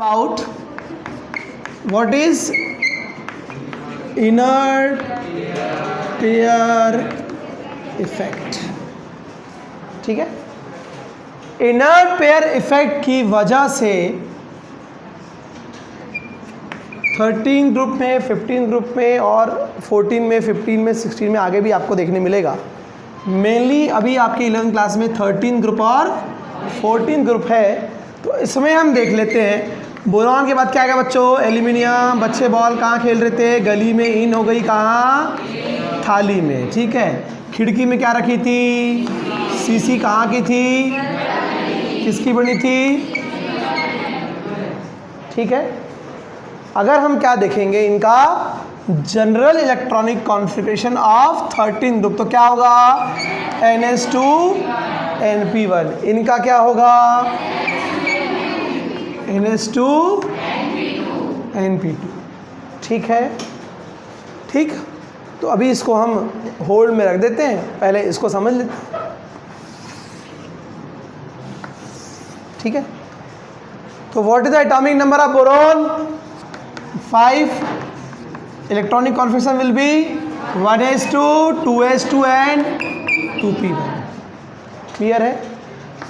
about what is inert pair effect. ठीक है, inert pair effect की वजह से 13 ग्रुप में, 15 ग्रुप में और 14 में, 15 में, 16 में आगे भी आपको देखने मिलेगा. मेनली अभी आपकी 11th क्लास में 13 ग्रुप और 14 ग्रुप है. तो इसमें हम देख लेते हैं बोरॉन के बाद क्या आएगा बच्चों, एल्यूमिनियम. बच्चे बॉल कहाँ खेल रहे थे, गली में. इन हो गई कहाँ, थाली में. ठीक है, खिड़की में क्या रखी थी, सीसी कहाँ की थी, किसकी बनी थी. ठीक है, अगर हम क्या देखेंगे इनका general electronic configuration of 13 group, तो क्या होगा, NS2 NP1. इनका क्या होगा, NS2 NP2. ठीक है, ठीक. तो अभी इसको हम होल्ड में रख देते हैं, पहले इसको समझ लेते हैं. ठीक है, तो what is the atomic number of boron, 5. Electronic configuration will be 1s2 2s2 and 2p1. Clear है.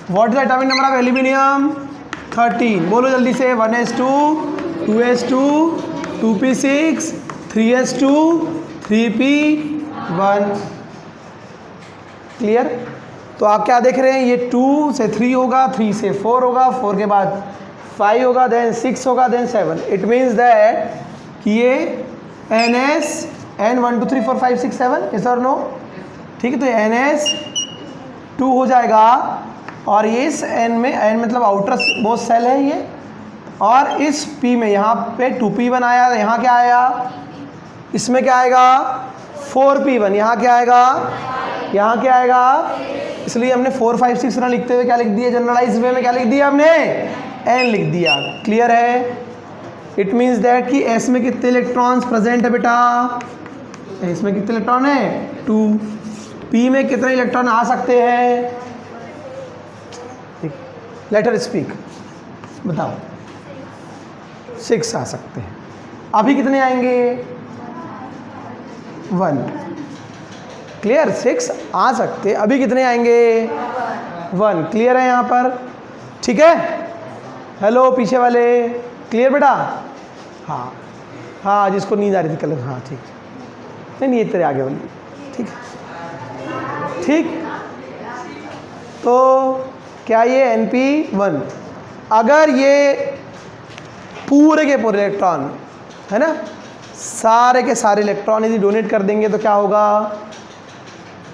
What is the atomic number of aluminium, 13. बोलो जल्दी से, 1s2 2s2 2p6 3s2 3p1. Clear. तो आप क्या देख रहे हैं, ये 2 से 3 होगा, 3 से 4 होगा, 4 के बाद 5 होगा, देन 6 होगा, देन 7. इट मीन्स दैट कि ये NS N 1 2 3 4 5 6 7, यस और नो. ठीक है, तो NS2 हो जाएगा और ये इस N में, N मतलब आउटर मोस्ट सेल है ये, और इस P में यहाँ पे 2p1 आया, यहाँ क्या आया, इसमें क्या आएगा 4p1, यहाँ क्या आएगा, यहाँ क्या आएगा. इसलिए हमने 4 5 6 ना लिखते हुए क्या लिख दिया, जनरलाइज वे में क्या लिख दिया हमने, N लिख दिया. क्लियर है. इट मीन्स दैट कि S में कितने इलेक्ट्रॉन्स प्रेजेंट है बेटा, S में कितने इलेक्ट्रॉन है, 2. P में कितने इलेक्ट्रॉन आ सकते हैं, लेट हर स्पीक, बताओ. 6 आ सकते हैं. अभी कितने आएंगे, 1. क्लियर, 6 आ सकते, अभी कितने आएंगे, 1. क्लियर है यहाँ पर. ठीक है, हेलो पीछे वाले, क्लियर बेटा. हाँ हाँ, जिसको नींद आ रही थी कल, हाँ ठीक. नहीं ये तेरे आगे वाली. ठीक है, ठीक. तो क्या ये NP1, अगर ये पूरे के पूरे इलेक्ट्रॉन है ना, सारे के सारे इलेक्ट्रॉन यदि डोनेट कर देंगे तो क्या होगा,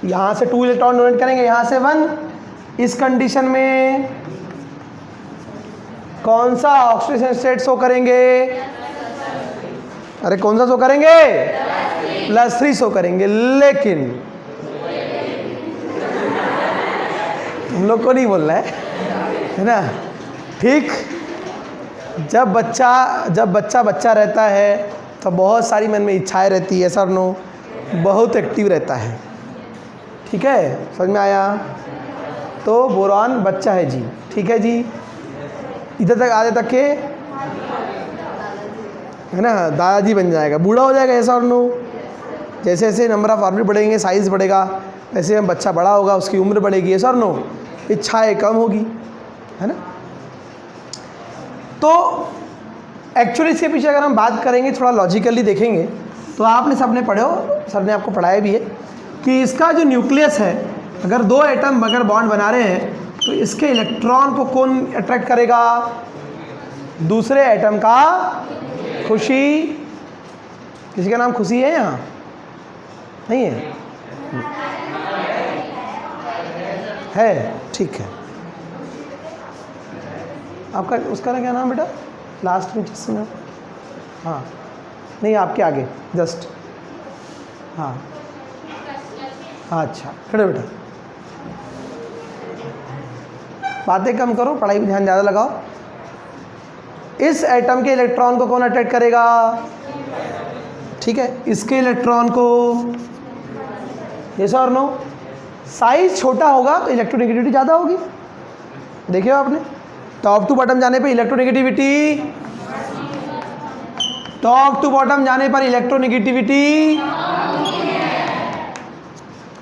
यहाँ से 2 इलेक्ट्रॉन डोनेट करेंगे, यहाँ से 1. इस कंडीशन में कौन सा ऑक्सीडेशन स्टेट शो करेंगे, अरे कौन सा शो करेंगे, +3 शो करेंगे. लेकिन तुम लोग को नहीं बोलना है ना. ठीक, जब बच्चा रहता है तो बहुत सारी मन में इच्छाएं रहती है, सर नो, बहुत एक्टिव रहता है. ठीक है, समझ में आया. तो बोरॉन बच्चा है जी. ठीक है जी, इधर तक आधे तक के है ना, दादाजी बन जाएगा, बूढ़ा हो जाएगा, ऐसा और नो. जैसे जैसे नंबर ऑफ ऑर्बिट बढ़ेंगे, साइज़ बढ़ेगा, वैसे हम बच्चा बड़ा होगा, उसकी उम्र बढ़ेगी, ऐसा और नो, इच्छाएं कम होगी, है ना. तो एक्चुअली इसके पीछे अगर हम बात करेंगे, थोड़ा लॉजिकली देखेंगे, तो आपने सबने पढ़े हो, सर ने आपको पढ़ाया भी है कि इसका जो न्यूक्लियस है, अगर 2 एटम अगर बॉन्ड बना रहे हैं तो इसके इलेक्ट्रॉन को कौन अट्रैक्ट करेगा, दूसरे एटम का खुशी. किसी का नाम खुशी है यहाँ, नहीं है, है. ठीक है, आपका उसका क्या नाम बेटा, लास्ट में जिससे नाम, हाँ नहीं आपके आगे जस्ट, हाँ हाँ अच्छा, खड़े बेटा. बातें कम करो, पढ़ाई में ध्यान ज़्यादा लगाओ. इस एटम के इलेक्ट्रॉन को कौन अट्रैक्ट करेगा, ठीक है, इसके इलेक्ट्रॉन को. यस और नो. साइज छोटा होगा तो इलेक्ट्रोनेगेटिविटी ज़्यादा होगी. देखिए आपने, टॉप टू बॉटम जाने पे इलेक्ट्रोनेगेटिविटी टॉप टू बॉटम जाने पर इलेक्ट्रोनेगेटिविटी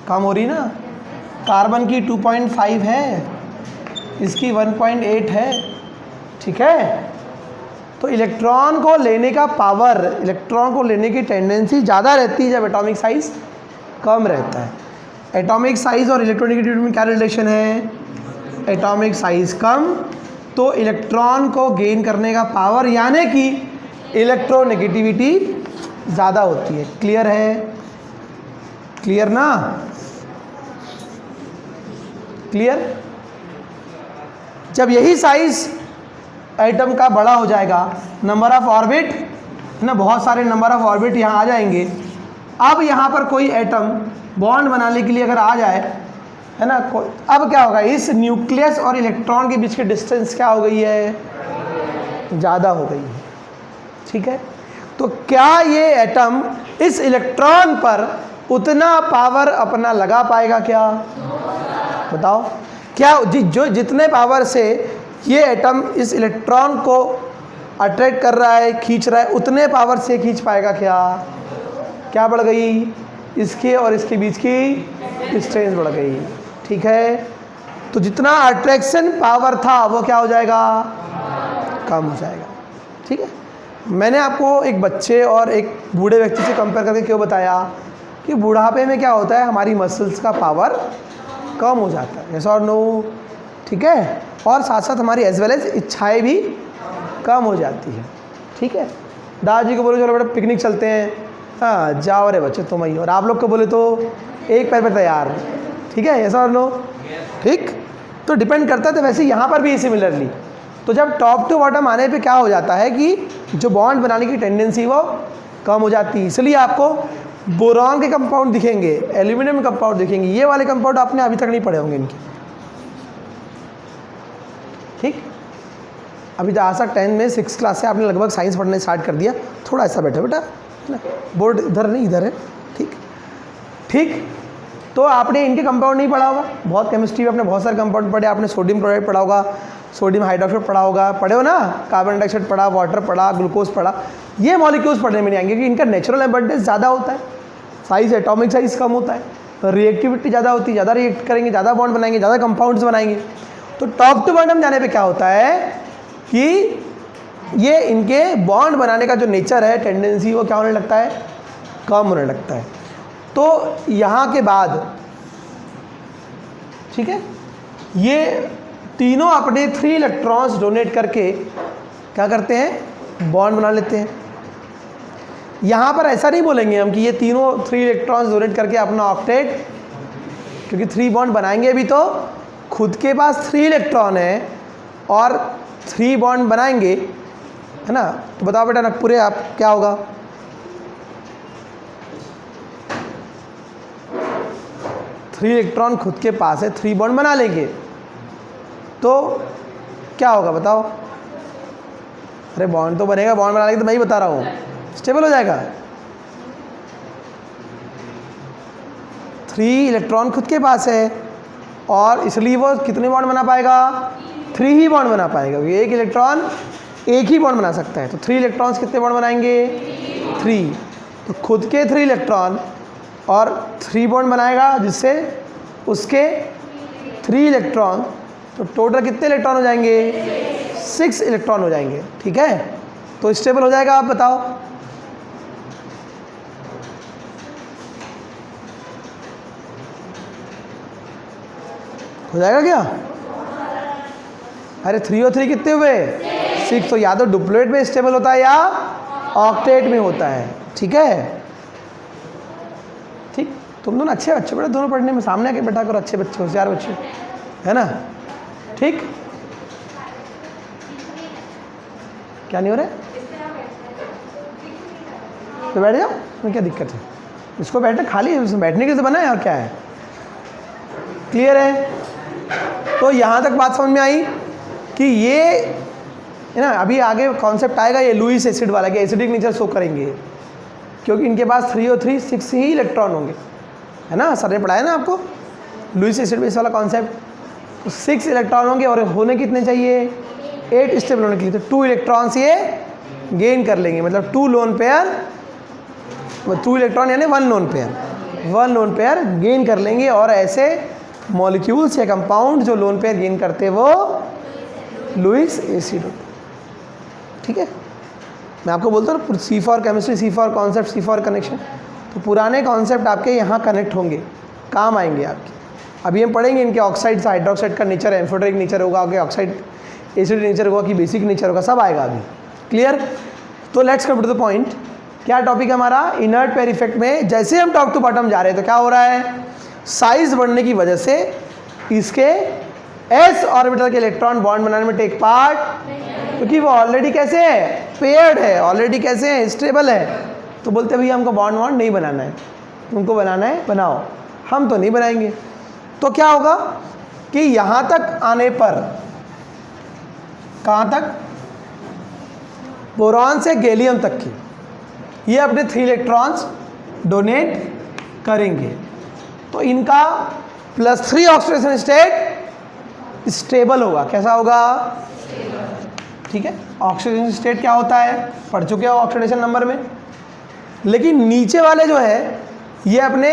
कम हो रही ना। कार्बन की 2.5 है, इसकी 1.8 है, ठीक है। तो इलेक्ट्रॉन को लेने का पावर, इलेक्ट्रॉन को लेने की टेंडेंसी ज़्यादा रहती है जब एटॉमिक साइज कम रहता है। एटॉमिक साइज और इलेक्ट्रोनेगेटिविटी में क्या रिलेशन है? एटॉमिक साइज कम तो इलेक्ट्रॉन को गेन करने का पावर यानी कि इलेक्ट्रोनेगेटिविटी ज़्यादा होती है। क्लियर है? क्लियर ना? क्लियर? जब यही साइज एटम का बड़ा हो जाएगा, नंबर ऑफ ऑर्बिट है ना, बहुत सारे नंबर ऑफ ऑर्बिट यहाँ आ जाएंगे। अब यहाँ पर कोई एटम बॉन्ड बनाने के लिए अगर आ जाए है ना, अब क्या होगा? इस न्यूक्लियस और इलेक्ट्रॉन के बीच की डिस्टेंस क्या हो गई है? ज़्यादा हो गई है, ठीक है। तो क्या ये एटम इस इलेक्ट्रॉन पर उतना पावर अपना लगा पाएगा क्या? बताओ। क्या जो जितने पावर से ये एटम इस इलेक्ट्रॉन को अट्रैक्ट कर रहा है, खींच रहा है, उतने पावर से खींच पाएगा क्या? क्या बढ़ गई? इसके और इसके बीच की डिस्टेंस बढ़ गई, ठीक है। तो जितना अट्रैक्शन पावर था वो क्या हो जाएगा? कम हो जाएगा, ठीक है। मैंने आपको एक बच्चे और एक बूढ़े व्यक्ति से कंपेयर करके क्यों बताया कि बुढ़ापे में क्या होता है, हमारी मसल्स का पावर कम हो जाता है, यस और नो, ठीक है। और साथ साथ हमारी एज वेल एज इच्छाएँ भी कम हो जाती है, ठीक है। दादाजी को बोले चलो बेटा पिकनिक चलते हैं, हाँ जाओ रे बच्चे तुम ही, और आप लोग को बोले तो एक पैर पे तैयार, ठीक है, यस और नो, ठीक। तो डिपेंड करता है। तो वैसे यहाँ पर भी सिमिलरली, तो जब टॉप टू बॉटम आने पे क्या हो जाता है कि जो बॉन्ड बनाने की टेंडेंसी वो कम हो जाती है। इसलिए आपको बोरॉन के कंपाउंड दिखेंगे, एल्यूमिनियम कंपाउंड दिखेंगे, ये वाले कंपाउंड आपने अभी तक नहीं पढ़े होंगे इनके, ठीक। अभी तो आज तक 10 में 6 क्लास से आपने लगभग साइंस पढ़ने स्टार्ट कर दिया। थोड़ा ऐसा बैठो बेटा, है ना, बोर्ड इधर नहीं इधर है, ठीक ठीक। तो आपने इनके कंपाउंड नहीं पढ़ा होगा, बहुत केमिस्ट्री में आपने बहुत सारे कंपाउंड पढ़े, आपने सोडियम क्लोराइड पढ़ा होगा, सोडियम हाइड्रोक्साइड पढ़ा होगा, पढ़े हो ना, कार्बन डाइऑक्साइड पढ़ा, वाटर पढ़ा, ग्लूकोज पढ़ा। ये मॉलिक्यूल्स पढ़ने में नहीं आएंगे क्योंकि इनका नेचुरल एबंडेंस ज़्यादा होता है, साइज एटॉमिक साइज कम होता है, तो रिएक्टिविटी ज़्यादा होती है, ज़्यादा रिएक्ट करेंगे, ज़्यादा बॉन्ड बनाएंगे, ज़्यादा कंपाउंड्स बनाएंगे। तो टॉप टू बॉटम जाने पे क्या होता है कि ये इनके बॉन्ड बनाने का जो नेचर है, टेंडेंसी, वो क्या होने लगता है? कम होने लगता है। तो यहाँ के बाद, ठीक है, ये तीनों अपने 3 इलेक्ट्रॉन्स डोनेट करके क्या करते हैं? बॉन्ड बना लेते हैं। यहाँ पर ऐसा नहीं बोलेंगे हम कि ये तीनों 3 इलेक्ट्रॉन्स डोनेट करके अपना ऑक्टेट, क्योंकि 3 बॉन्ड बनाएंगे भी तो खुद के पास 3 इलेक्ट्रॉन है और 3 बॉन्ड बनाएंगे, है ना। तो बताओ बेटा नकपुरे आप क्या होगा? थ्री इलेक्ट्रॉन खुद के पास है, 3 बॉन्ड बना लेंगे तो क्या होगा बताओ? अरे बॉन्ड तो बनेगा, बॉन्ड बना लेंगे तो मैं ही बता रहा हूँ, स्टेबल हो जाएगा। 3 इलेक्ट्रॉन खुद के पास है और इसलिए वो कितने बॉन्ड बना पाएगा? 3 ही बॉन्ड बना पाएगा, क्योंकि एक इलेक्ट्रॉन एक ही बॉन्ड बना सकता है। तो 3 इलेक्ट्रॉन्स कितने बॉन्ड बनाएंगे? 3। तो खुद के 3 इलेक्ट्रॉन और 3 बॉन्ड बनाएगा, जिससे उसके 3 इलेक्ट्रॉन, तो टोटल कितने इलेक्ट्रॉन हो जाएंगे? 6 इलेक्ट्रॉन हो जाएंगे, ठीक है। तो स्टेबल हो जाएगा, आप बताओ। हो जाएगा क्या? अरे 3 और 3 कितने हुए? 6। तो या तो डुप्लेट में स्टेबल होता है या ऑक्टेट में होता है, ठीक है। ठीक, तुम दोनों अच्छे बच्चे बेटा, दोनों पढ़ने में सामने आके बैठा करो, अच्छे बच्चे, होशियार बच्चे, है ना, ठीक। क्या नहीं हो रहा है? तो बैठ जाओ, इसमें क्या दिक्कत है? इसको बैठे खाली, उसमें बैठने के लिए बना है और क्या है? क्लियर है? तो यहाँ तक बात समझ में आई कि ये है ना, अभी आगे कॉन्सेप्ट आएगा ये लुईस एसिड वाला, कि एसिडिक नेचर शो करेंगे, क्योंकि इनके पास 3 और 3 6 ही इलेक्ट्रॉन होंगे, है ना। सर ने पढ़ाया ना आपको लुईस एसिड बेस वाला कॉन्सेप्ट। तो 6 इलेक्ट्रॉन होंगे और होने कितने चाहिए? 8 स्टेबल होने के लिए, तो 2 इलेक्ट्रॉन्स ये गेन कर लेंगे, मतलब 2 लोन पेयर, 2 इलेक्ट्रॉन यानी 1 लोन पेयर गेन कर लेंगे। और ऐसे मॉलिक्यूल्स या कंपाउंड जो लोन पेयर गेन करते हैं वो लुईस एसिड होते हैं। ठीक है, मैं आपको बोलता हूँ C for chemistry, C for concept, C for connection, तो पुराने कॉन्सेप्ट आपके यहाँ कनेक्ट होंगे, काम आएंगे आपके। अभी हम पढ़ेंगे इनके ऑक्साइड से हाइड्रोक्साइड का नेचर, एम्फोटेरिक नेचर होगा, आगे ऑक्साइड एसिड नेचर होगा कि बेसिक नेचर होगा, सब आएगा अभी। क्लियर? तो let's come to the point. क्या टॉपिक है हमारा? इनर्ट पेयर इफेक्ट में जैसे हम टॉप टू बॉटम जा रहे हैं तो क्या हो रहा है, साइज बढ़ने की वजह से इसके एस ऑर्बिटल के इलेक्ट्रॉन बॉन्ड बनाने में टेक पार्ट, क्योंकि वो ऑलरेडी कैसे है, पेयर्ड है, ऑलरेडी कैसे है, स्टेबल है। तो बोलते भैया हमको बॉन्ड वॉन्ड नहीं बनाना है, तुमको बनाना है बनाओ, हम तो नहीं बनाएंगे। तो क्या होगा कि यहाँ तक आने पर, कहाँ तक, बोरॉन से गैलियम तक की, ये अपने 3 इलेक्ट्रॉन्स डोनेट करेंगे, तो इनका +3 ऑक्सीडेशन स्टेट स्टेबल होगा। कैसा होगा? ठीक है, ऑक्सीडेशन स्टेट क्या होता है पढ़ चुके हो ऑक्सीडेशन नंबर में। लेकिन नीचे वाले जो है ये अपने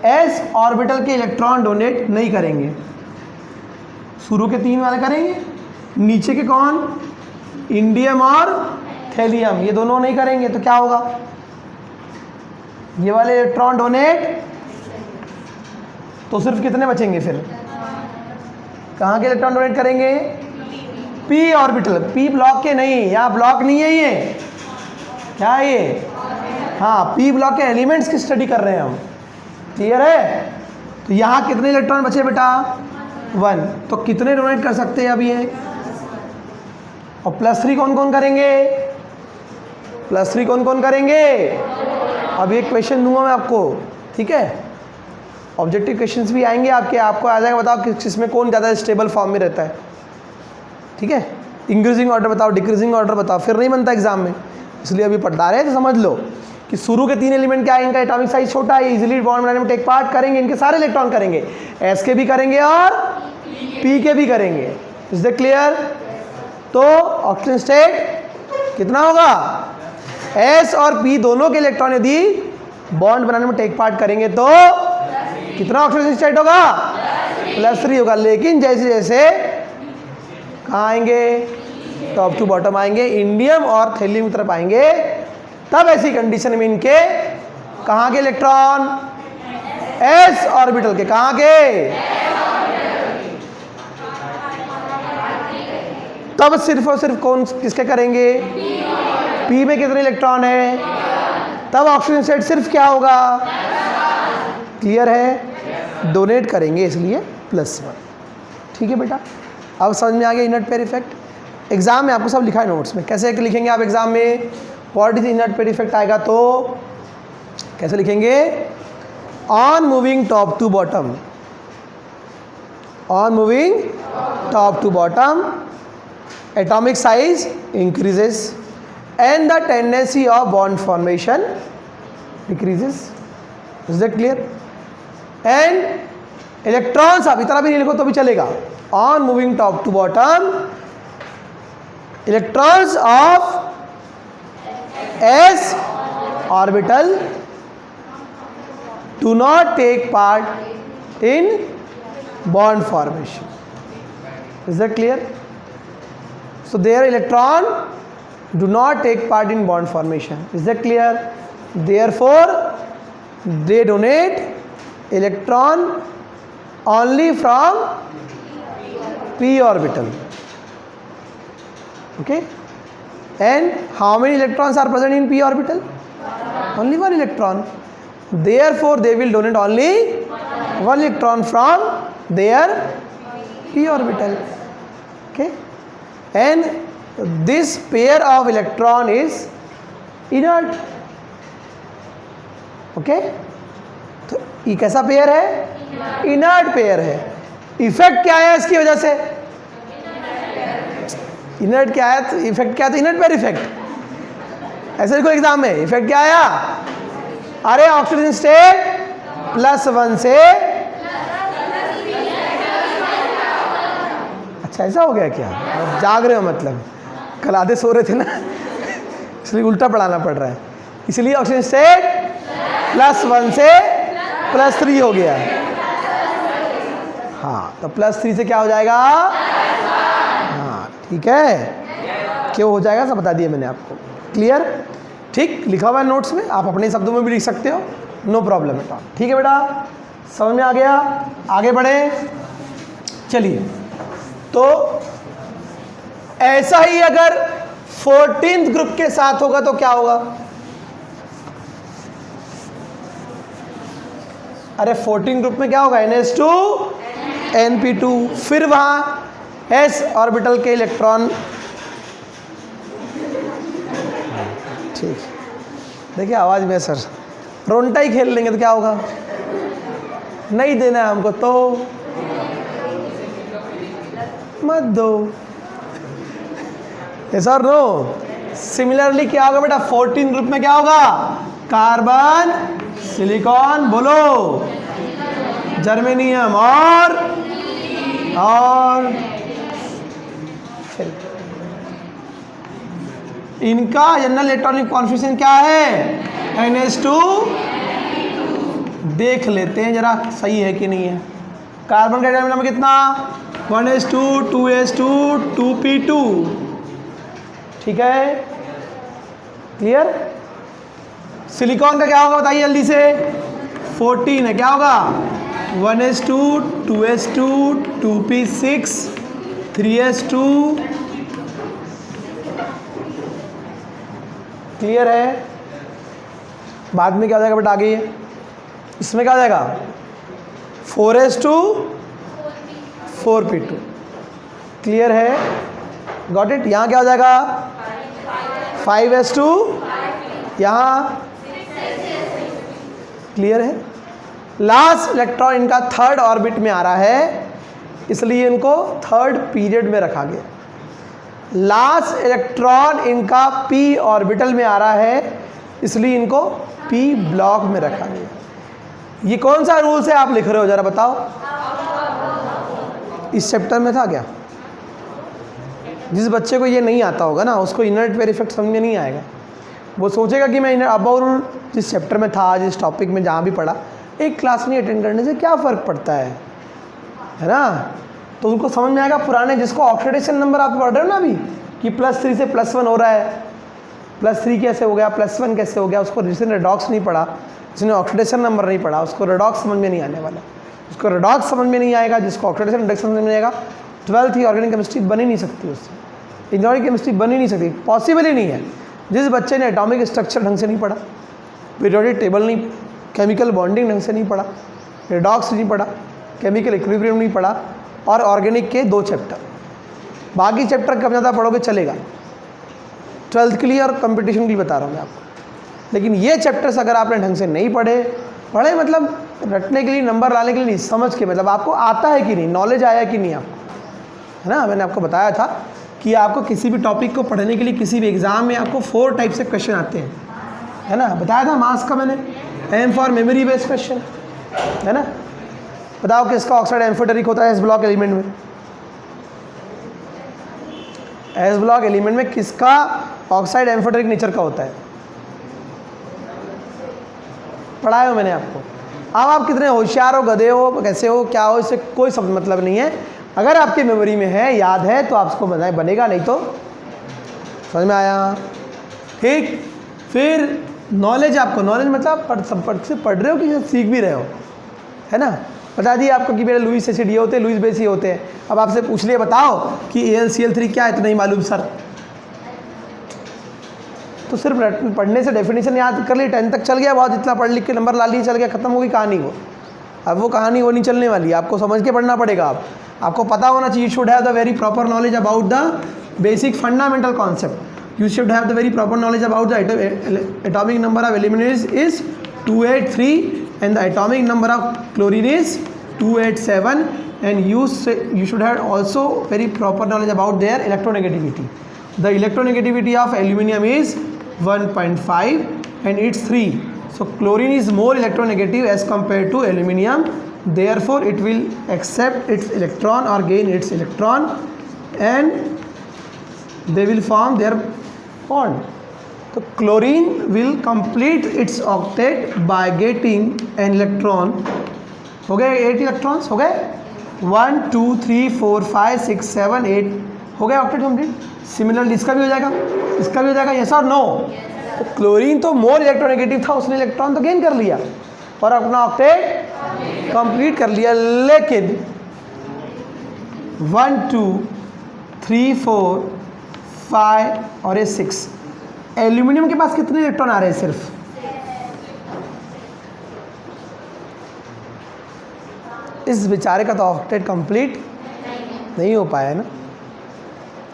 s ऑर्बिटल के इलेक्ट्रॉन डोनेट नहीं करेंगे, शुरू के 3 वाले करेंगे, नीचे के कौन, इंडियम और थैलियम, ये दोनों नहीं करेंगे। तो क्या होगा, ये वाले इलेक्ट्रॉन डोनेट, तो सिर्फ कितने बचेंगे फिर, कहाँ के इलेक्ट्रॉन डोनेट करेंगे, p ऑर्बिटल, p ब्लॉक के नहीं, यहाँ ब्लॉक नहीं है, ये क्या है ये, हाँ p ब्लॉक के एलिमेंट्स की स्टडी कर रहे हैं हम। क्लियर है? तो यहाँ कितने इलेक्ट्रॉन बचे बेटा, 1, तो कितने डोनेट कर सकते हैं अब ये, और +3 कौन कौन करेंगे, +3 कौन कौन करेंगे। अब एक क्वेश्चन दूंगा मैं आपको, ठीक है, ऑब्जेक्टिव क्वेश्चंस भी आएंगे आपके, आपको आ जाएगा बताओ कि किसमें कौन ज़्यादा स्टेबल फॉर्म में रहता है। ठीक है, इंक्रीजिंग ऑर्डर बताओ, डिक्रीजिंग ऑर्डर बताओ, फिर नहीं बनता एग्जाम में, इसलिए अभी पढ़ा रहे हैं तो समझ लो कि शुरू के 3 एलिमेंट क्या है, इनका एटॉमिक साइज छोटा है, इजीली बॉन्ड बनाने में टेक पार्ट करेंगे, इनके सारे इलेक्ट्रॉन करेंगे, एस के भी करेंगे और पी के भी करेंगे। Is the clear? तो ऑक्सीजन स्टेट कितना होगा, एस और पी दोनों के इलेक्ट्रॉन यदि बॉन्ड बनाने में टेक पार्ट करेंगे तो कितना ऑक्सीजन स्टेट होगा, +3 होगा। लेकिन जैसे जैसे कहाँ आएंगे, टॉप टू बॉटम आएंगे, इंडियम और थैलियम की तरफ आएंगे, तब ऐसी कंडीशन में इनके कहाँ के इलेक्ट्रॉन, एस ऑर्बिटल के, कहाँ के, तब सिर्फ और सिर्फ कौन किसके करेंगे, पी में कितने इलेक्ट्रॉन है, तब ऑक्सीजन स्टेट सिर्फ क्या होगा, क्लियर है, डोनेट करेंगे इसलिए +1। ठीक है बेटा, अब समझ में आ गया इनर्ट पेयर इफेक्ट। एग्जाम में आपको सब लिखा है नोट्स में, कैसे लिखेंगे आप एग्जाम में, what is inert pair effect आएगा तो कैसे लिखेंगे, on moving top to bottom, on moving top to bottom atomic size increases and the tendency of bond formation decreases. Is that clear? And electrons, आप इतना भी नहीं लिखो तो भी चलेगा, on moving top to bottom electrons of s orbital do not take part in bond formation. Is that clear? So their electron do not take part in bond formation. Is that clear? Therefore, they donate electron only from p orbital. Okay? And how many electrons are present in p orbital? Only 1 electron. Therefore, they will donate only 1 electron from their p orbital. Okay? And this pair of electron is inert. Okay? तो ये कैसा pair है, inert pair है। Effect क्या है इसकी वजह से, इनर्ट क्या है, तो इफेक्ट क्या था, इनर्ट पेयर इफेक्ट। ऐसे देखो एग्जाम में इफेक्ट क्या आया, अरे ऑक्सीजन स्टेट +1 से, अच्छा ऐसा हो गया क्या? आप जाग रहे हो मतलब, कल आधे सो रहे थे ना इसलिए उल्टा पढ़ाना पड़ रहा है। इसलिए ऑक्सीजन स्टेट +1 से +3 हो गया। हाँ, तो +3 से क्या हो जाएगा? हाँ ठीक है, क्यों हो जाएगा सब बता दिया मैंने आपको। क्लियर? ठीक, लिखा हुआ है नोट्स में, आप अपने शब्दों में भी लिख सकते हो, नो प्रॉब्लम बेटा। ठीक है बेटा, समझ में आ गया? आगे बढ़े, चलिए। तो ऐसा ही अगर 14th ग्रुप के साथ होगा तो क्या होगा? अरे 14 ग्रुप में क्या होगा? NH2 NP2, फिर वहां s ऑर्बिटल के इलेक्ट्रॉन। ठीक, देखिए आवाज में सर रोंटा ही खेल लेंगे तो क्या होगा? नहीं देना है हमको तो मत दो। यस और नो? सिमिलरली क्या होगा बेटा? 14 ग्रुप में क्या होगा? कार्बन, सिलिकॉन, बोलो, जर्मेनियम और फिर इनका जनरल इलेक्ट्रॉनिक कॉन्फिगरेशन क्या है? NH2। देख लेते हैं जरा सही है कि नहीं है। कार्बन का एटॉमिक नंबर कितना? 1s2 2s2 2p2। ठीक है, क्लियर? सिलिकॉन का क्या होगा बताइए जल्दी से? 14 है, क्या होगा? 1s2 2s2 2p6 3s2। Clear है? बाद में क्या हो जाएगा बेटा? आगे इसमें क्या हो जाएगा? 4s2 4p2। क्लियर है? Got it? यहाँ क्या हो जाएगा? 5s2, यहाँ क्लियर है? लास्ट इलेक्ट्रॉन इनका थर्ड ऑर्बिट में आ रहा है, इसलिए इनको थर्ड पीरियड में रखा गया। लास्ट इलेक्ट्रॉन इनका p ऑर्बिटल में आ रहा है, इसलिए इनको p ब्लॉक में रखा गया। ये कौन सा रूल से आप लिख रहे हो जरा बताओ? इस चैप्टर में था क्या? जिस बच्चे को ये नहीं आता होगा ना, उसको इनर पेयर इफेक्ट समझ में नहीं आएगा। वो सोचेगा कि मैं इनर अबाउट रूल जिस चैप्टर में था, जिस टॉपिक में जहाँ भी पढ़ा, एक क्लास नहीं अटेंड करने से क्या फ़र्क पड़ता है ना? तो उनको समझ में आएगा। पुराने जिसको ऑक्सीडेशन नंबर आप पढ़ रहे हो ना अभी, कि +3 से +1 हो रहा है, +3 कैसे हो गया, +1 कैसे हो गया, उसको जिसने रेडॉक्स नहीं पढ़ा, जिसने ऑक्सीडेशन नंबर नहीं पढ़ा, उसको रेडॉक्स समझ में नहीं आने वाला। जिसको रेडॉक्स समझ में नहीं आएगा, जिसको ऑक्सीडेशन रिडक्शन समझ में आएगा, 12th ही ऑर्गेनिक केमिस्ट्री बन ही नहीं सकती उससे। इनऑर्गेनिक केमिस्ट्री बन ही नहीं सकती, पॉसिबल ही नहीं है। जिस बच्चे ने एटॉमिक स्ट्रक्चर ढंग से नहीं पढ़ा, पीरियोडिक टेबल नहीं, केमिकल बॉन्डिंग ढंग से नहीं पढ़ा, रेडॉक्स नहीं पढ़ा, केमिकल इक्विलिब्रियम नहीं पढ़ा, और ऑर्गेनिक के 2 चैप्टर, बाकी चैप्टर कब ज़्यादा पढ़ोगे चलेगा, 12th के लिए और कंपटीशन के लिए बता रहा हूँ मैं आपको। लेकिन ये चैप्टर्स अगर आपने ढंग से नहीं पढ़े मतलब रटने के लिए, नंबर लाने के लिए नहीं, समझ के, मतलब आपको आता है कि नहीं, नॉलेज आया कि नहीं आपको, है ना? मैंने आपको बताया था कि आपको किसी भी टॉपिक को पढ़ने के लिए किसी भी एग्ज़ाम में आपको 4 टाइप से क्वेश्चन आते हैं, है ना? बताया था मास का मैंने, M for memory based question, है ना? बताओ किसका ऑक्साइड एम्फोटेरिक होता है एस ब्लॉक एलिमेंट में? एस ब्लॉक एलिमेंट में किसका ऑक्साइड एम्फोटेरिक नेचर का होता है? पढ़ाया हो मैंने आपको। अब आप कितने होशियार हो, गधे हो, कैसे हो, क्या हो, इससे कोई सब मतलब नहीं है। अगर आपकी मेमोरी में है, याद है, तो आपको बनेगा, नहीं तो समझ में आया? ठीक। फिर नॉलेज, आपको नॉलेज मतलब पढ़ रहे हो कि सीख भी रहे हो, है ना? बता दिए आपको कि मेरे लुईस एसिड ये होते हैं, लुईस बेस ये होते हैं। अब आपसे पूछ लिए बताओ कि AlCl3 क्या है, तो नहीं मालूम सर। तो सिर्फ पढ़ने से डेफिनेशन याद कर ली, 10 तक चल गया, बहुत इतना पढ़ लिख के नंबर ला लिए, चल गया, खत्म हो गई कहानी वो। अब वो कहानी वो नहीं चलने वाली, आपको समझ के पढ़ना पड़ेगा। आपको पता होना चाहिए, should have the very proper knowledge about the basic fundamental concept. You should have the very proper knowledge about the atomic number of elements is 283 and the atomic number of chlorine is 287, and you should have also very proper knowledge about their electronegativity. The electronegativity of aluminium is 1.5 and it's 3. So chlorine is more electronegative as compared to aluminium, therefore it will accept its electron or gain its electron and they will form their bond. तो chlorine will complete its octet by getting an electron. हो गए 8 electrons, हो गए 1 2 3 4 5 6 7 8, हो गया octet complete. Similarly इसका भी हो जाएगा, इसका भी हो जाएगा, यस और नो। तो क्लोरीन तो मोर इलेक्ट्रोनेगेटिव था, उसने इलेक्ट्रॉन तो गेन कर लिया और अपना ऑक्टेट कंप्लीट कर लिया। लेकिन 1 2 3 4 5 और ये 6, एल्यूमिनियम के पास कितने इलेक्ट्रॉन आ रहे हैं? सिर्फ इस बेचारे का तो ऑक्टेट कंप्लीट नहीं हो पाया है ना,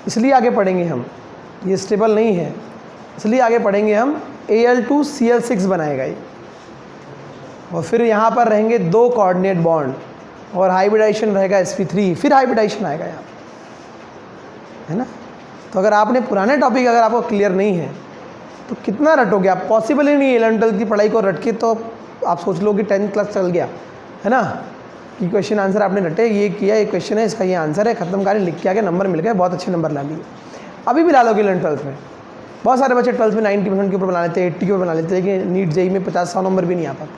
इसलिए आगे पढ़ेंगे हम। ये स्टेबल नहीं है, इसलिए आगे पढ़ेंगे हम। Al2Cl6 बनाएगा ये, और फिर यहाँ पर रहेंगे 2 कोऑर्डिनेट बॉन्ड और हाइब्रिडाइजेशन रहेगा sp3, फिर हाइब्रिडाइजेशन आएगा यहाँ, है ना। तो अगर आपने पुराने टॉपिक अगर आपको क्लियर नहीं है तो कितना रटोगे आप? पॉसिबल ही नहीं है 11th की पढ़ाई को रट के, तो आप सोच लो कि 10th क्लास चल गया, है ना। कि क्वेश्चन आंसर आपने रटे, ये किया, ये क्वेश्चन है, इसका ये आंसर है, खत्म करें, लिख के आगे नंबर मिल गए, बहुत अच्छे नंबर ला लिए। अभी भी ला लोगे 11th में। बहुत सारे बच्चे 12th में 90% के ऊपर बना लेते हैं, 80 के ऊपर बना लेते हैं, कि नीट जेई में 50-100 नंबर भी नहीं आ पाते,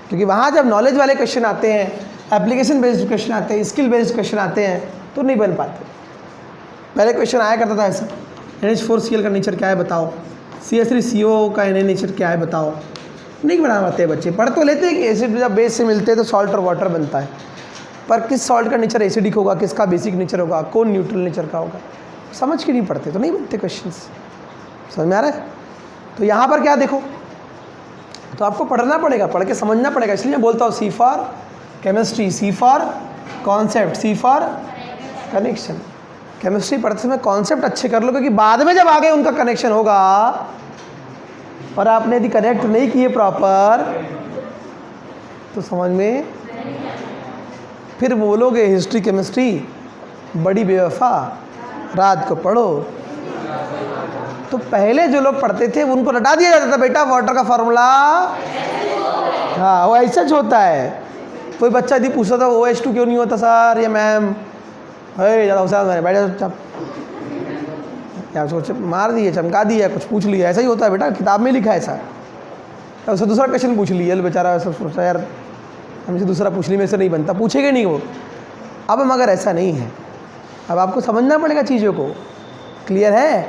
क्योंकि वहाँ जब नॉलेज वाले क्वेश्चन आते हैं, एप्लीकेशन बेस्ड क्वेश्चन आते हैं, स्किल बेस्ड क्वेश्चन आते हैं, तो नहीं बन पाते। पहले क्वेश्चन आया करता था ऐसा, NH4Cl का नेचर क्या है बताओ, CH3CO का नेचर क्या है बताओ, नहीं बना पाते बच्चे। पढ़ तो लेते हैं कि एसिड जब बेस से मिलते हैं तो सॉल्ट और वाटर बनता है, पर किस सॉल्ट का नेचर एसिडिक होगा, किसका बेसिक नेचर होगा, कौन न्यूट्रल नेचर का होगा, समझ के नहीं पढ़ते तो नहीं बनते क्वेश्चंस। समझ में आ रहा है? तो यहाँ पर क्या देखो, तो आपको पढ़ना पड़ेगा, पढ़ के समझना पड़ेगा। इसलिए मैं बोलता हूँ C for chemistry, C for concept, C for connection. Chemistry पढ़ते समय कॉन्सेप्ट अच्छे कर लो, क्योंकि बाद में जब आगे उनका कनेक्शन होगा और आपने यदि कनेक्ट नहीं किए प्रॉपर तो समझ में, फिर बोलोगे हिस्ट्री केमिस्ट्री बड़ी बेवफा, रात को पढ़ो। तो पहले जो लोग पढ़ते थे उनको रटा दिया जाता था, बेटा वाटर का फार्मूला, हाँ वो ऐसा होता है। कोई बच्चा यदि पूछता था OH2 क्यों नहीं होता सर, या मैम ज़्यादा होशियार बैठे चुपचाप, या सोच मार दिए, चमका दिया, कुछ पूछ लिया, ऐसा ही होता है बेटा, किताब में लिखा है ऐसा। तो उससे दूसरा क्वेश्चन पूछ लिया, बेचारा ऐसा सोचा यार हमसे दूसरा पूछ ली, मेरे से नहीं बनता, पूछेगा नहीं वो। अब मगर ऐसा नहीं है, अब आपको समझना पड़ेगा चीज़ों को। क्लियर है?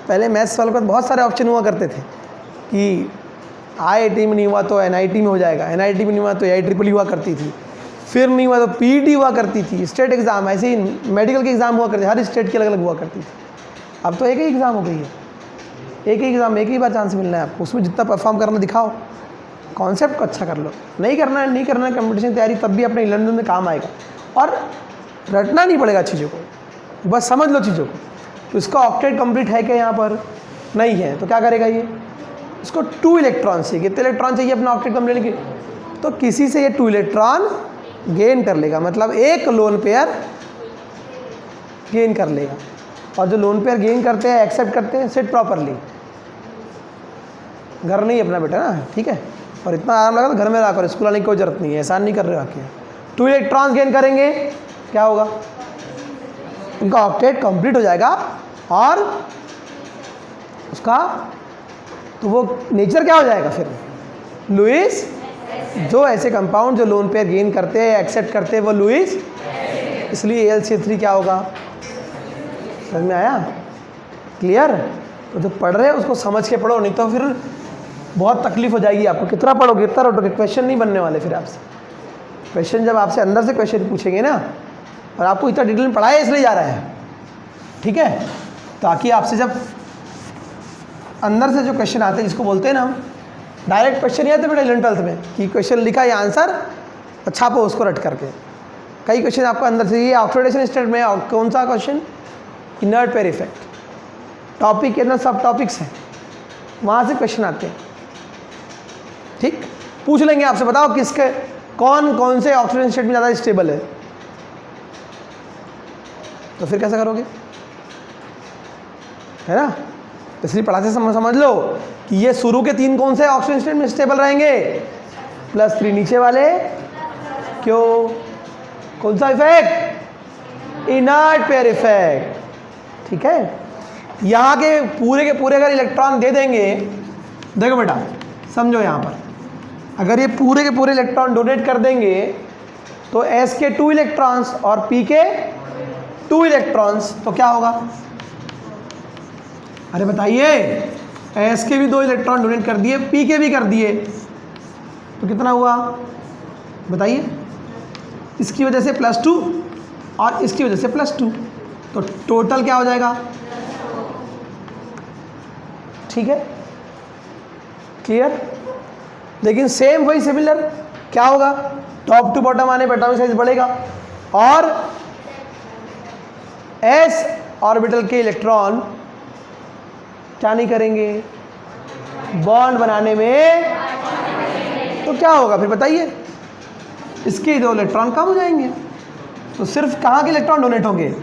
पहले मैथ्स वालों के पास बहुत सारे ऑप्शन हुआ करते थे कि IIT में नहीं हुआ तो NIT में हो जाएगा, NIT में नहीं हुआ तो IEEE हुआ करती थी, फिर नहीं हुआ तो PET हुआ करती थी, स्टेट एग्ज़ाम, ऐसे ही मेडिकल के एग्ज़ाम हुआ करते, हर स्टेट की अलग अलग हुआ करती थी। अब तो एक ही एग्ज़ाम हो गई है, एक ही एग्ज़ाम, एक ही बार चांस मिलना है आपको, उसमें जितना परफॉर्म करना दिखाओ, कॉन्सेप्ट को अच्छा कर लो। नहीं करना है, नहीं करना है कंपटीशन तैयारी, तब भी अपने लर्निंग में काम आएगा, और रटना नहीं पड़ेगा चीज़ों को, बस समझ लो चीज़ों को। तो इसका ऑक्टेट कंप्लीट है क्या? यहाँ पर नहीं है, तो क्या करेगा ये? इसको 2 इलेक्ट्रॉन चाहिए। कितने इलेक्ट्रॉन चाहिए अपना ऑक्टेट कंप्लीट के? तो किसी से ये 2 इलेक्ट्रॉन गेन कर लेगा, मतलब एक लोन पेयर गेन कर लेगा। और जो लोन पेयर गेन करते हैं, एक्सेप्ट करते हैं, सिट प्रॉपरली, घर नहीं अपना बेटा ना, ठीक है। और इतना आराम लगा तो घर में रहा करो, स्कूल आने की कोई जरूरत नहीं है, एहसान नहीं कर रहे हो आके। 2 इलेक्ट्रॉन्स गेन करेंगे, क्या होगा? इनका ऑक्टेट कंप्लीट हो जाएगा, और उसका तो वो नेचर क्या हो जाएगा फिर? लुईस, जो ऐसे कंपाउंड जो लोन पेयर गेन करते हैं, एक्सेप्ट करते हैं, वो लुईस, इसलिए Al3 क्या होगा? समझ में आया? क्लियर? तो जो पढ़ रहे हैं उसको समझ के पढ़ो, नहीं तो फिर बहुत तकलीफ हो जाएगी आपको। कितना पढ़ोगे, इतना रटोगे, क्वेश्चन नहीं बनने वाले फिर आपसे। क्वेश्चन जब आपसे अंदर से क्वेश्चन पूछेंगे ना, और आपको इतना डिटेल में पढ़ाया इसलिए जा रहा है, ठीक है, ताकि आपसे जब अंदर से जो क्वेश्चन आते हैं, जिसको बोलते हैं ना हम डायरेक्ट क्वेश्चन नहीं आते बेटा 11th में, कि क्वेश्चन लिखा है आंसर, छापो उसको रट करके। कई क्वेश्चन आपको अंदर से, ये ऑक्सीडेशन स्टेट में कौन सा question? Inert pair effect, topic के अंदर सब टॉपिक्स हैं, वहाँ से क्वेश्चन आते हैं, ठीक। पूछ लेंगे आपसे, बताओ किसके कौन कौन से ऑक्सीडेशन स्टेट में ज़्यादा स्टेबल है, तो फिर कैसा करोगे, है ना। इसलिए पढ़ाते समझ लो कि ये शुरू के 3 कौन से ऑक्सीडेशन स्टेट में स्टेबल रहेंगे, +3 नीचे वाले, क्यों? कौन सा इफेक्ट? इनर्ट पेयर इफेक्ट, ठीक है। यहाँ के पूरे अगर इलेक्ट्रॉन दे देंगे, देखो बेटा समझो, यहाँ पर अगर ये पूरे के पूरे इलेक्ट्रॉन डोनेट कर देंगे तो S के 2 इलेक्ट्रॉन्स और P के 2 इलेक्ट्रॉन्स, तो क्या होगा? अरे बताइए, S के भी 2 इलेक्ट्रॉन डोनेट कर दिए, P के भी कर दिए, तो कितना हुआ बताइए? इसकी वजह से +2 और इसकी वजह से +2, तो टोटल क्या हो जाएगा? ठीक है, क्लियर। लेकिन सेम वही सिमिलर क्या होगा? टॉप टू बॉटम आने पर एटॉमिक साइज बढ़ेगा और S ऑर्बिटल के इलेक्ट्रॉन क्या नहीं करेंगे? बॉन्ड बनाने में, तो क्या होगा फिर बताइए? इसके 2 इलेक्ट्रॉन कम हो जाएंगे, तो सिर्फ कहाँ के इलेक्ट्रॉन डोनेट होंगे?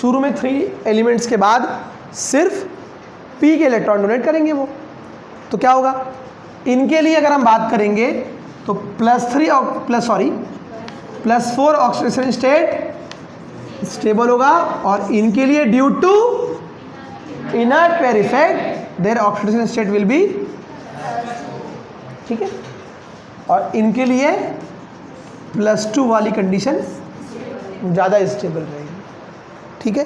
शुरू में 3 एलिमेंट्स के बाद सिर्फ P के इलेक्ट्रॉन डोनेट करेंगे वो, तो क्या होगा? इनके लिए अगर हम बात करेंगे तो +4 ऑक्सीडेशन स्टेट स्टेबल होगा और इनके लिए due to inert pair effect their oxidation state will be, ठीक है, और इनके लिए +2 वाली कंडीशन ज़्यादा स्टेबल रहेगी, ठीक है।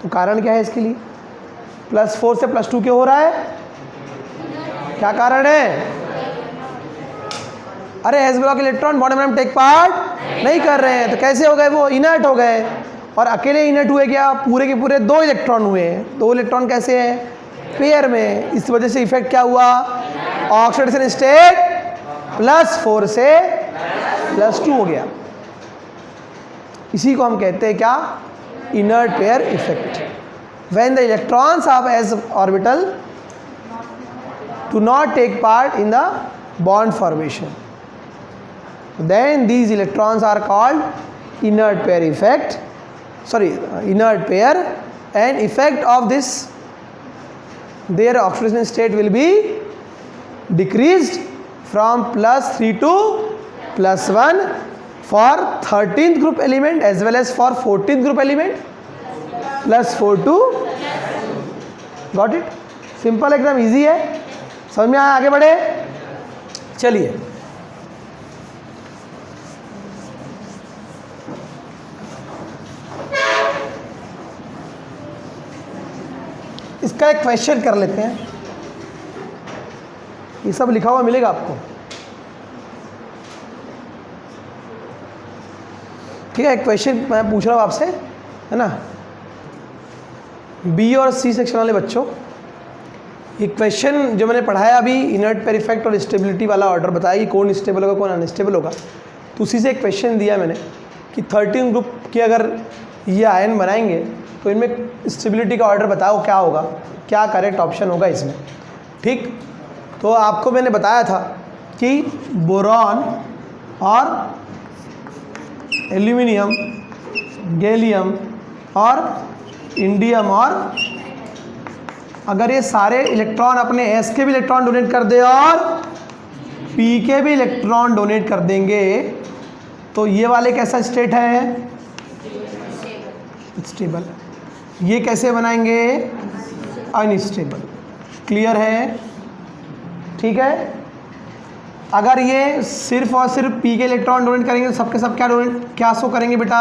तो कारण क्या है इसके लिए? +4 से +2 क्यों हो रहा है? क्या कारण है? अरे S ब्लॉक इलेक्ट्रॉन बॉन्ड में टेक पार्ट नहीं कर रहे हैं, तो कैसे हो गए? वो इनर्ट हो गए, और अकेले इनर्ट हुए क्या? पूरे के पूरे 2 इलेक्ट्रॉन हुए। 2 इलेक्ट्रॉन कैसे हैं? पेयर में। इस वजह से इफेक्ट क्या हुआ? ऑक्सीडेशन स्टेट +4 से +2 हो गया। इसी को हम कहते हैं क्या? Inert pair effect. When the electrons of S orbital do not take part in the bond formation, then these electrons are called inert pair effect, inert pair, and effect of this, their oxidation state will be decreased from +3 to +1 for 13th group element as well as for 14th group element, +4 to, got it? Simple, एकदम easy है, समझ में आया? आगे बढ़े, चलिए। इसका एक क्वेश्चन कर लेते हैं, ये सब लिखा हुआ मिलेगा आपको, ठीक है। एक क्वेश्चन मैं पूछ रहा हूँ आपसे, है ना, B और C सेक्शन वाले बच्चों, ये क्वेश्चन जो मैंने पढ़ाया अभी, इनर्ट पेयर इफेक्ट और स्टेबिलिटी वाला ऑर्डर बताया कि कौन स्टेबल होगा कौन अनस्टेबल होगा, तो उसी से एक क्वेश्चन दिया मैंने कि 13 ग्रुप के अगर ये आयन बनाएंगे तो इनमें स्टेबिलिटी का ऑर्डर बताओ क्या होगा, क्या करेक्ट ऑप्शन होगा इसमें, ठीक। तो आपको मैंने बताया था कि बोरॉन और एल्यूमिनियम, गैलियम और इंडियम, और अगर ये सारे इलेक्ट्रॉन अपने S के भी इलेक्ट्रॉन डोनेट कर दे और P के भी इलेक्ट्रॉन डोनेट कर देंगे, तो ये वाले कैसा स्टेट है? स्टेबल। ये कैसे बनाएंगे? अनस्टेबल। क्लियर है? ठीक है। अगर ये सिर्फ और सिर्फ P के इलेक्ट्रॉन डोनेट करेंगे तो सबके सब क्या शो करेंगे बेटा?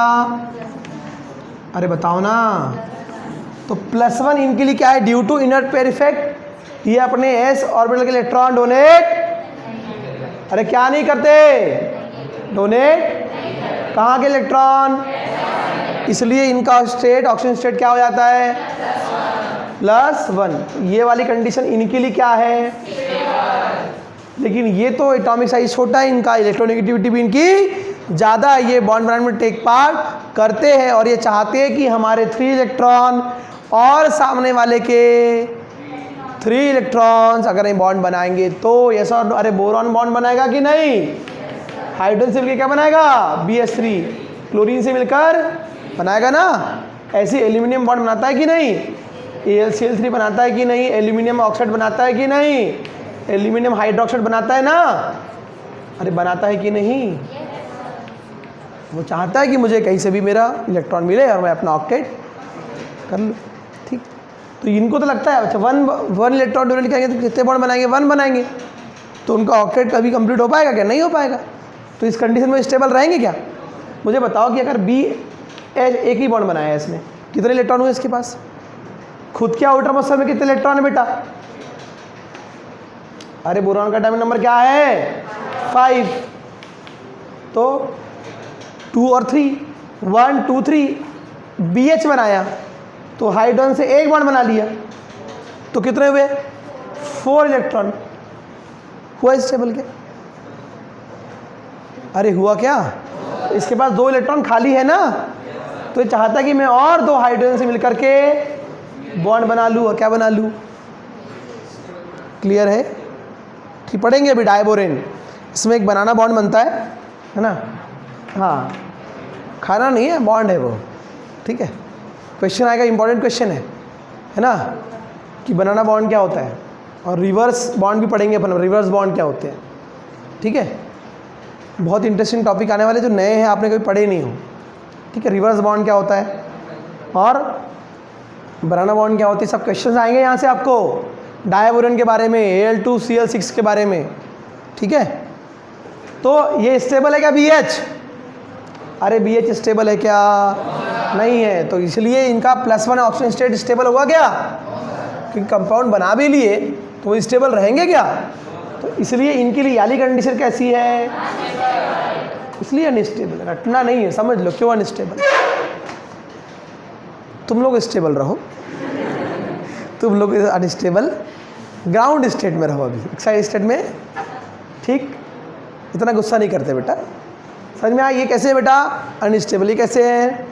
अरे बताओ ना। तो +1 इनके लिए क्या है? Due to inert pair effect, ये अपने S ऑर्बिटल के इलेक्ट्रॉन डोनेट, अरे क्या नहीं करते? डोनेट कहाँ के इलेक्ट्रॉन? इसलिए इनका स्टेट, ऑक्सीजन स्टेट क्या हो जाता है? +1। ये वाली कंडीशन इनके लिए क्या है? लेकिन ये तो एटॉमिक साइज छोटा है, इनका इलेक्ट्रोनेगेटिविटी भी इनकी ज़्यादा है, ये बॉन्ड बनाने में टेक पार्ट करते हैं और ये चाहते हैं कि हमारे 3 इलेक्ट्रॉन और सामने वाले के 3 इलेक्ट्रॉन्स अगर ये बॉन्ड बनाएंगे तो ये सब, अरे बोरॉन बॉन्ड बनाएगा कि नहीं? हाइड्रोजन से मिलकर क्या बनाएगा? BH3। क्लोरीन से मिलकर बनाएगा ना। ऐसे एल्यूमिनियम बॉन्ड बनाता है कि नहीं? AlCl3 बनाता है कि नहीं? एल्यूमिनियम ऑक्साइड बनाता है कि नहीं? एल्यूमिनियम हाइड्रोक्साइड बनाता है ना। अरे बनाता है कि नहीं? वो चाहता है कि मुझे कहीं से भी मेरा इलेक्ट्रॉन मिले और मैं अपना ऑक्टेट कर लूँ, ठीक। तो इनको तो लगता है अच्छा वन इलेक्ट्रॉन डोनेट करेंगे तो कितने बॉन्ड बनाएंगे, 1 बनाएंगे, तो उनका ऑक्टेट कभी कंप्लीट हो पाएगा क्या, नहीं हो पाएगा। तो इस कंडीशन में स्टेबल रहेंगे क्या। मुझे बताओ कि अगर बी एच एक ही बॉन्ड बनाया है, इसमें कितने इलेक्ट्रॉन हुए इसके पास, खुद के आउटर मोस्ट में कितने इलेक्ट्रॉन है बेटा। अरे बोरॉन का एटॉमिक नंबर क्या है 5, तो 2 और 3 1 2 3 BH बनाया तो हाइड्रोजन से एक बॉन्ड बना लिया, तो कितने हुए 4 इलेक्ट्रॉन हुआ स्टेबल क्या। अरे हुआ क्या, इसके पास 2 इलेक्ट्रॉन खाली है ना, तो ये चाहता है कि मैं और 2 हाइड्रोजन से मिलकर के बॉन्ड बना लूँ और क्या बना लूँ। क्लियर है, ठीक। पढ़ेंगे अभी डायबोरेन, इसमें एक बनाना बॉन्ड बनता है ना, हाँ खाना नहीं है बॉन्ड है वो, ठीक है। क्वेश्चन आएगा, इंपॉर्टेंट क्वेश्चन है ना, कि बनाना बॉन्ड क्या होता है, और रिवर्स बॉन्ड भी पढ़ेंगे अपन, रिवर्स बॉन्ड क्या होते हैं, ठीक है। बहुत इंटरेस्टिंग टॉपिक आने वाले जो नए हैं, आपने कभी पढ़े नहीं हो, ठीक है। रिवर्स बॉन्ड क्या होता है और बनाना बॉन्ड क्या होती है, सब क्वेश्चंस आएंगे यहाँ से आपको, डायबोरेन के बारे में, Al2Cl6 के बारे में, ठीक है। तो ये स्टेबल है क्या BH, अरे BH स्टेबल है क्या, नहीं है, तो इसलिए इनका +1 ऑक्सीजन स्टेट स्टेबल होगा क्या, क्योंकि कंपाउंड बना भी लिए तो वो स्टेबल रहेंगे क्या, तो इसलिए इनके लिए वाली कंडीशन कैसी है, इसलिए अनस्टेबल है, रटना नहीं है, समझ लो क्यों अनस्टेबल। तुम लोग स्टेबल रहो, तुम लोग अनस्टेबल ग्राउंड स्टेट में रहो, अभी एक्साइड स्टेट में, ठीक। इतना गुस्सा नहीं करते बेटा, समझ में आया। ये कैसे है बेटा अनस्टेबल, ये कैसे है,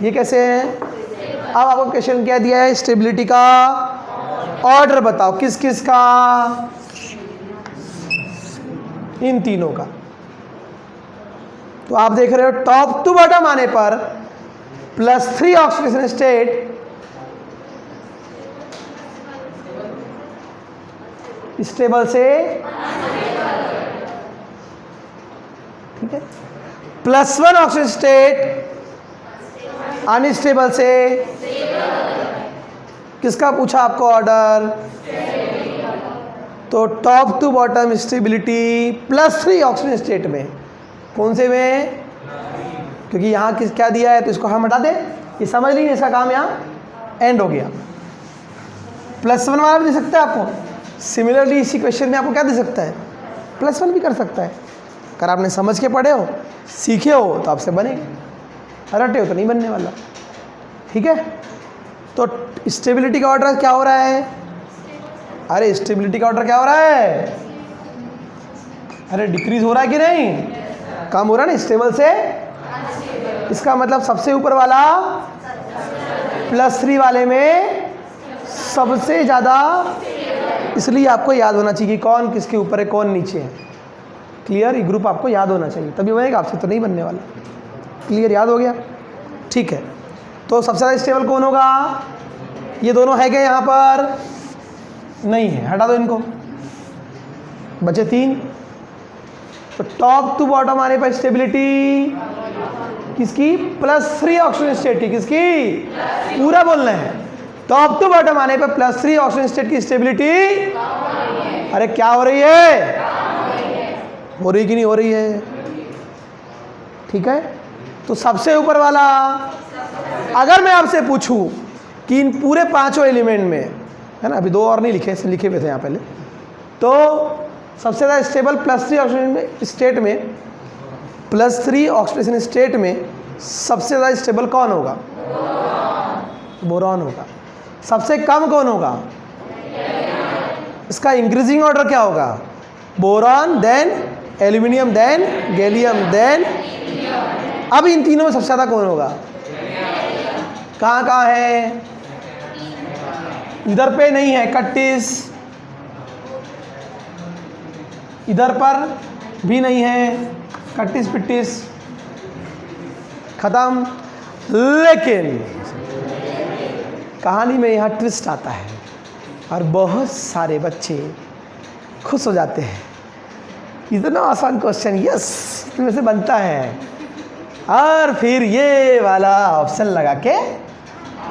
ये कैसे है। अब आपको क्वेश्चन क्या दिया है, स्टेबिलिटी का ऑर्डर बताओ, किस किस का, इन तीनों का। तो आप देख रहे हो टॉप टू बॉटम आने पर +3 ऑक्सीडेशन स्टेट स्टेबल से, ठीक है, +1 ऑक्सीजन स्टेट अनस्टेबल से, किसका पूछा आपको ऑर्डर, तो top to bottom stability +3 oxygen state में, कौन से में, क्योंकि यहाँ किस क्या दिया है तो इसको हम हटा दें, ये समझ लीजिए, इसका काम यहाँ एंड हो गया। +1 वाला भी दे सकता है आपको, सिमिलरली इसी क्वेश्चन में आपको क्या दे सकता है, +1 भी कर सकता है। अगर आपने समझ के पढ़े हो, सीखे हो, तो आपसे बनेगा, रटे हो तो नहीं बनने वाला, ठीक है। तो स्टेबिलिटी का ऑर्डर क्या हो रहा है, अरे स्टेबिलिटी का ऑर्डर क्या हो रहा है, अरे डिक्रीज हो रहा है कि नहीं, कम हो रहा है ना, स्टेबल से, इसका मतलब सबसे ऊपर वाला +3 वाले में सबसे ज़्यादा, इसलिए आपको याद होना चाहिए कि कौन किसके ऊपर है कौन नीचे है। क्लियर, ये ग्रुप आपको याद होना चाहिए, तभी बनेगा, आपसे तो नहीं बनने वाला। क्लियर, याद हो गया, ठीक है। तो सबसे ज़्यादा स्टेबल कौन होगा, ये दोनों है क्या यहाँ पर, नहीं है, हटा दो इनको, बचे 3। तो टॉप टू बॉटम आने पर स्टेबिलिटी किसकी, +3 ऑक्सीजन स्टेट की, किसकी, पूरा बोलना है, टॉप टू बॉटम आने पर +3 ऑक्सीजन स्टेट की स्टेबिलिटी, अरे क्या हो रही है, हो रही कि नहीं हो रही है, ठीक है। तो सबसे ऊपर वाला, अगर मैं आपसे पूछूं कि इन पूरे 5 एलिमेंट में, है ना, अभी 2 और नहीं लिखे, लिखे हुए थे यहाँ पहले, तो सबसे ज़्यादा स्टेबल +3 ऑक्सीजन स्टेट में, +3 ऑक्सीडेशन स्टेट में सबसे ज़्यादा स्टेबल कौन होगा, बोरॉन होगा। सबसे कम कौन होगा, इसका इंक्रीजिंग ऑर्डर क्या होगा, boron, then aluminium, then gallium, then, अब इन तीनों में सबसे ज़्यादा कौन होगा, कहाँ कहाँ है, इधर पे नहीं है 31, इधर पर भी नहीं है 31-32, खत्म। लेकिन कहानी में यहाँ ट्विस्ट आता है और बहुत सारे बच्चे खुश हो जाते हैं, इतना आसान क्वेश्चन, यस इसमें से बनता है, और फिर ये वाला ऑप्शन लगा के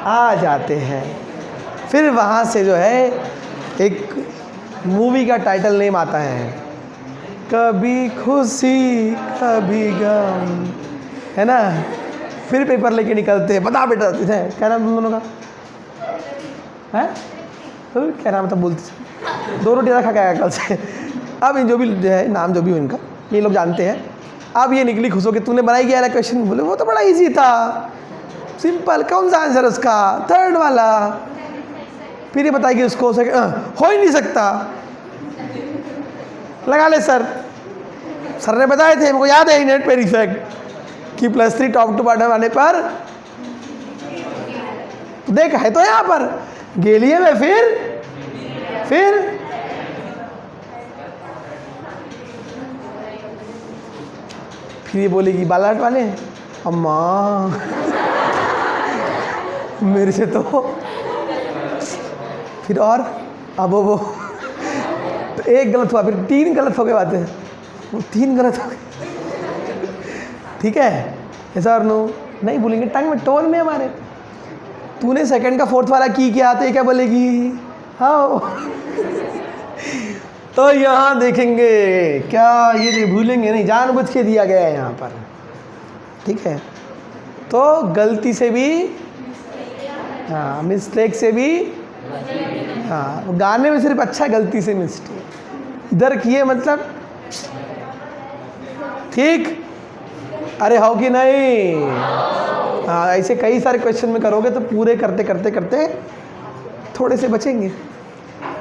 आ जाते हैं। फिर वहाँ से जो है एक मूवी का टाइटल नेम आता है, कभी खुशी कभी गम, है ना। फिर पेपर लेके निकलते हैं, बता बेटा क्या नाम तुम दोनों का है? तो क्या नाम था बोलते थे, 2 रोटियाँ खा के आया कल से। अब इन जो भी जो है नाम जो भी हो इनका, ये लोग जानते हैं। अब ये निकली खुश हो के, तूने बनाई क्या क्वेश्चन? बोले वो तो बड़ा इजी था, सिंपल, कौन सा आंसर उसका? 3rd वाला। फिर ये बताएगी उसको हो ही नहीं सकता, लगा ले सर ने बताए थे, मुझे याद है नेट पे इफेक्ट कि +3 टॉप टू बॉटम आने पर देख है तो यहाँ पर गेलिए में फिर ये बोलेगी बालाघाट वाले, अम्मा मेरे से तो फिर और अब वो तो 1 गलत हुआ, फिर 3 गलत हो गए बातें, वो 3 गलत हो गए। ठीक है, ऐसा और नो नहीं बोलेंगे, टंग में टोन में हमारे। तूने 2nd का 4th वाला की क्या, तो ये क्या बोलेगी? हाँ तो यहाँ देखेंगे क्या, ये भूलेंगे नहीं, जानबूझ के दिया गया है यहाँ पर। ठीक है, तो गलती से भी, हाँ मिस्टेक से भी, हाँ गाने में सिर्फ अच्छा गलती से मिस्टेक, इधर किए मतलब ठीक। अरे हो कि नहीं? हाँ ऐसे कई सारे क्वेश्चन में करोगे तो पूरे करते करते करते थोड़े से बचेंगे,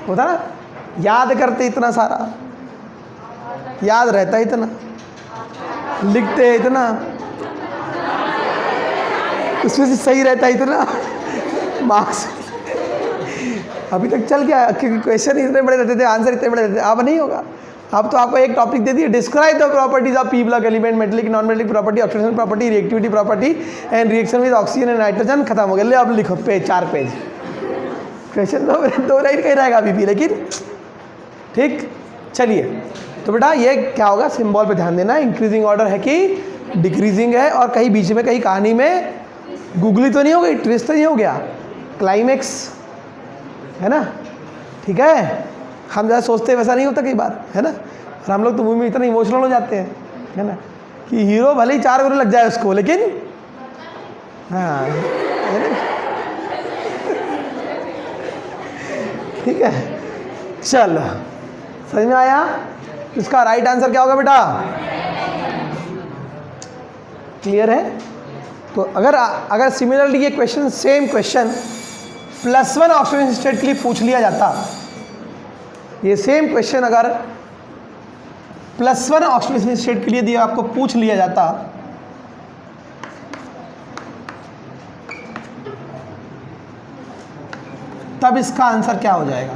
होता ना। याद करते इतना सारा, याद रहता इतना, लिखते इतना, उसमें से सही रहता इतना, मार्क्स अभी तक चल गया क्योंकि क्वेश्चन इतने बड़े रहते थे, आंसर इतने बड़े रहते थे। अब नहीं होगा, अब तो आपको एक टॉपिक दे दिए, describe the properties of P block element, metallic non metallic property, oxidation property, reactivity property and reaction with oxygen and nitrogen. खत्म हो गया, ले अब लिखो 4 पेज। क्वेश्चन 2 लाइन कहीं रहेगा अभी भी, लेकिन ठीक। चलिए तो बेटा ये क्या होगा, सिंबल पे ध्यान देना, इंक्रीजिंग ऑर्डर है कि डिक्रीजिंग है, और कहीं बीच में कहीं कहानी में गूगली तो नहीं हो गई, ट्विस्ट तो नहीं हो गया, क्लाइमेक्स है ना। ठीक है, हम ज़्यादा सोचते हैं वैसा नहीं होता कई बार, है ना। और हम लोग तो मूवी में इतना इमोशनल हो जाते हैं, है ना, कि हीरो भले ही 4 गोली लग जाए उसको, लेकिन हाँ है ना। ठीक है, चलो समझ में आया? इसका राइट आंसर क्या होगा बेटा? क्लियर है? तो अगर सिमिलरली ये question, same question +1 oxygen state के लिए पूछ लिया जाता, ये सेम क्वेश्चन अगर +1 ऑक्सीजन स्टेट के लिए दिया, आपको पूछ लिया जाता, तब इसका आंसर क्या हो जाएगा?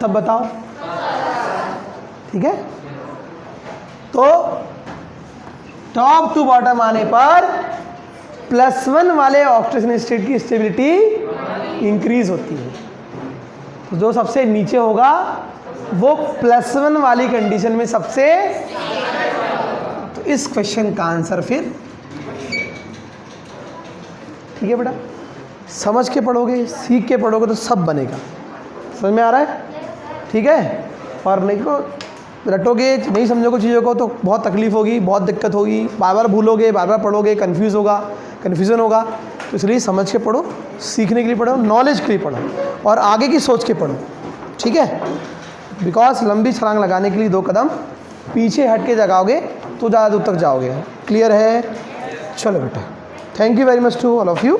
तब बताओ। ठीक है, तो टॉप टू बॉटम आने पर +1 वाले ऑक्सीजन स्टेट की स्टेबिलिटी इंक्रीज होती है। तो जो सबसे नीचे होगा वो +1 वाली कंडीशन में सबसे, तो इस क्वेश्चन का आंसर फिर, ठीक है बेटा, समझ के पढ़ोगे, सीख के पढ़ोगे तो सब बनेगा। समझ में आ रहा है? ठीक है, और नहीं को रटोगे, नहीं समझोगे चीज़ों को तो बहुत तकलीफ होगी, बहुत दिक्कत होगी, बार बार भूलोगे, बार बार पढ़ोगे, कन्फ्यूज़न होगा। तो इसलिए समझ के पढ़ो, सीखने के लिए पढ़ो, नॉलेज के लिए पढ़ो, और आगे की सोच के पढ़ो। ठीक है, बिकॉज लंबी छलांग लगाने के लिए 2 कदम पीछे हट के जगाओगे तो ज़्यादा दूर तक जाओगे। क्लियर है? चलो बेटा, thank you very much to all of you.